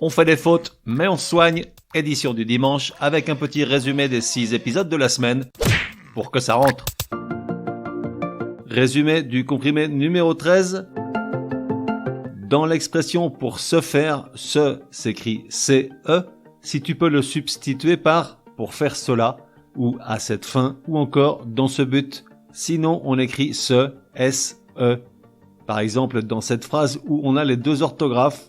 On fait des fautes, mais on se soigne. Édition du dimanche avec un petit résumé des 6 épisodes de la semaine pour que ça rentre. Résumé du comprimé numéro 13. Dans l'expression pour se faire, se s'écrit CE, si tu peux le substituer par pour faire cela, ou à cette fin, ou encore dans ce but. Sinon, on écrit se, S-E. Par exemple, dans cette phrase où on a les 2 orthographes,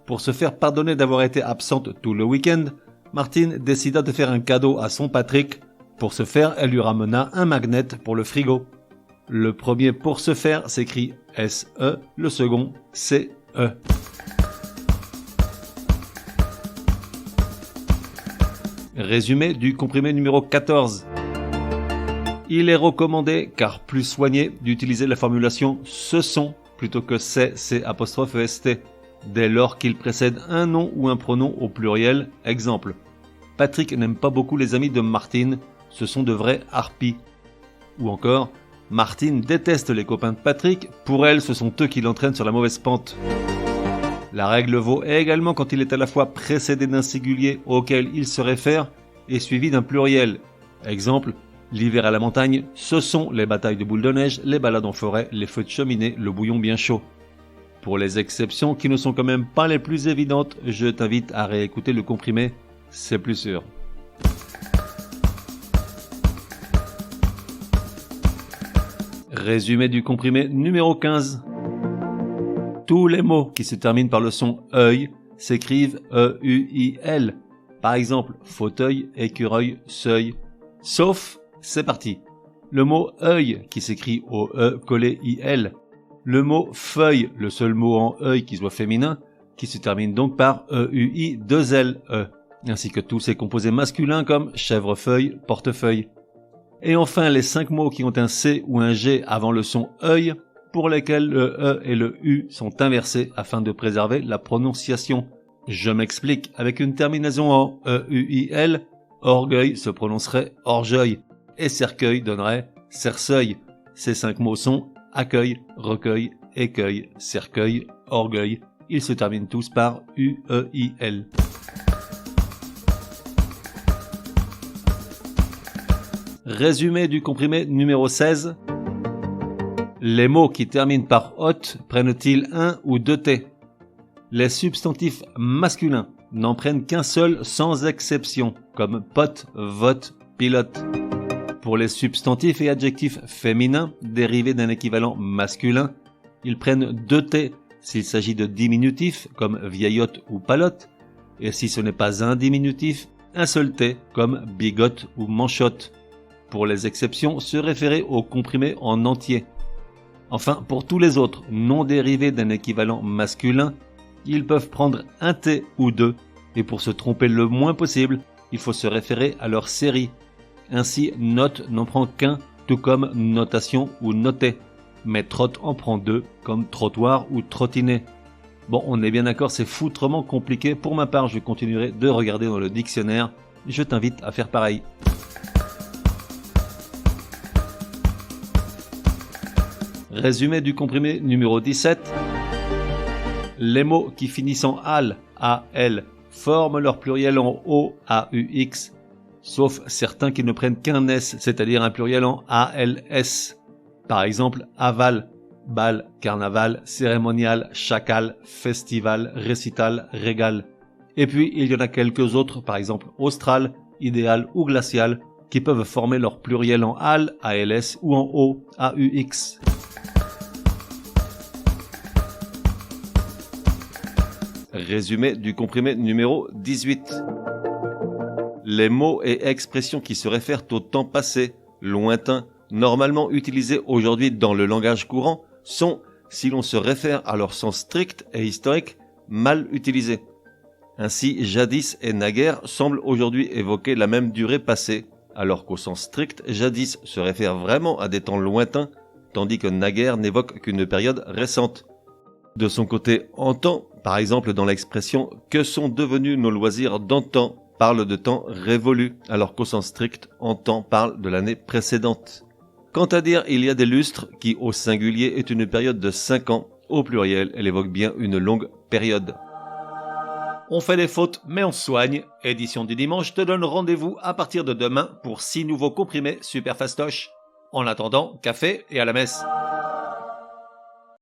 pour se faire pardonner d'avoir été absente tout le week-end, Martine décida de faire un cadeau à son Patrick. Pour ce faire, elle lui ramena un magnet pour le frigo. Le premier pour se faire s'écrit S-E, le second C-E. Résumé du comprimé numéro 14. Il est recommandé, car plus soigné, d'utiliser la formulation « ce sont » plutôt que « C''est » dès lors qu'il précède un nom ou un pronom au pluriel. Exemple, Patrick n'aime pas beaucoup les amis de Martine, ce sont de vrais harpies. Ou encore, Martine déteste les copains de Patrick, pour elle ce sont eux qui l'entraînent sur la mauvaise pente. La règle vaut également quand il est à la fois précédé d'un singulier auquel il se réfère et suivi d'un pluriel. Exemple, l'hiver à la montagne, ce sont les batailles de boules de neige, les balades en forêt, les feux de cheminée, le bouillon bien chaud. Pour les exceptions qui ne sont quand même pas les plus évidentes, je t'invite à réécouter le comprimé, c'est plus sûr. Résumé du comprimé numéro 15. Tous les mots qui se terminent par le son œil s'écrivent E-U-I-L. Par exemple, fauteuil, écureuil, seuil. Sauf, c'est parti. Le mot œil qui s'écrit au E collé I-L. Le mot feuille, le seul mot en œil qui soit féminin, qui se termine donc par E-U-I-2-L-E. Ainsi que tous ses composés masculins comme chèvrefeuille, portefeuille. Et enfin, les 5 mots qui ont un C ou un G avant le son œil, pour lesquels le E et le U sont inversés afin de préserver la prononciation. Je m'explique, avec une terminaison en E-U-I-L, orgueil se prononcerait orgueil, et cercueil donnerait cercueil. Ces 5 mots sont accueil, recueil, écueil, cercueil, orgueil. Ils se terminent tous par U-E-I-L. Résumé du comprimé numéro 16. Les mots qui terminent par ot prennent-ils un ou 2 T? Les substantifs masculins n'en prennent qu'un seul sans exception, comme pote, vote, pilote. Pour les substantifs et adjectifs féminins dérivés d'un équivalent masculin, ils prennent 2 T s'il s'agit de diminutifs comme vieillotte ou palotte, et si ce n'est pas un diminutif, un seul T comme bigote ou manchotte. Pour les exceptions, se référer au comprimé en entier. Enfin, pour tous les autres non dérivés d'un équivalent masculin, ils peuvent prendre un T ou 2, et pour se tromper le moins possible, il faut se référer à leur série. Ainsi, note n'en prend qu'un, tout comme notation ou noter, mais trotte en prend 2, comme trottoir ou trottinet. Bon, on est bien d'accord, c'est foutrement compliqué. Pour ma part, je continuerai de regarder dans le dictionnaire. Je t'invite à faire pareil. Résumé du comprimé numéro 17. Les mots qui finissent en al, A-L, forment leur pluriel en O, A-U-X, sauf certains qui ne prennent qu'un S, c'est-à-dire un pluriel en A-L-S. Par exemple, aval, bal, carnaval, cérémonial, chacal, festival, récital, régal. Et puis, il y en a quelques autres, par exemple austral, idéal ou glacial, qui peuvent former leur pluriel en al, A-L-S ou en O, A-U-X. Résumé du comprimé numéro 18. Les mots et expressions qui se réfèrent au temps passé, lointain, normalement utilisés aujourd'hui dans le langage courant, sont, si l'on se réfère à leur sens strict et historique, mal utilisés. Ainsi, jadis et naguère semblent aujourd'hui évoquer la même durée passée, alors qu'au sens strict, jadis se réfère vraiment à des temps lointains, tandis que naguère n'évoque qu'une période récente. De son côté, antan, par exemple dans l'expression « que sont devenus nos loisirs d'antan » parle de temps révolu, alors qu'au sens strict, antan parle de l'année précédente. Quant à dire « il y a des lustres » qui au singulier est une période de 5 ans, au pluriel elle évoque bien une longue période. On fait des fautes, mais on se soigne. Édition du dimanche te donne rendez-vous à partir de demain pour 6 nouveaux comprimés super fastoches. En attendant, café et à la messe.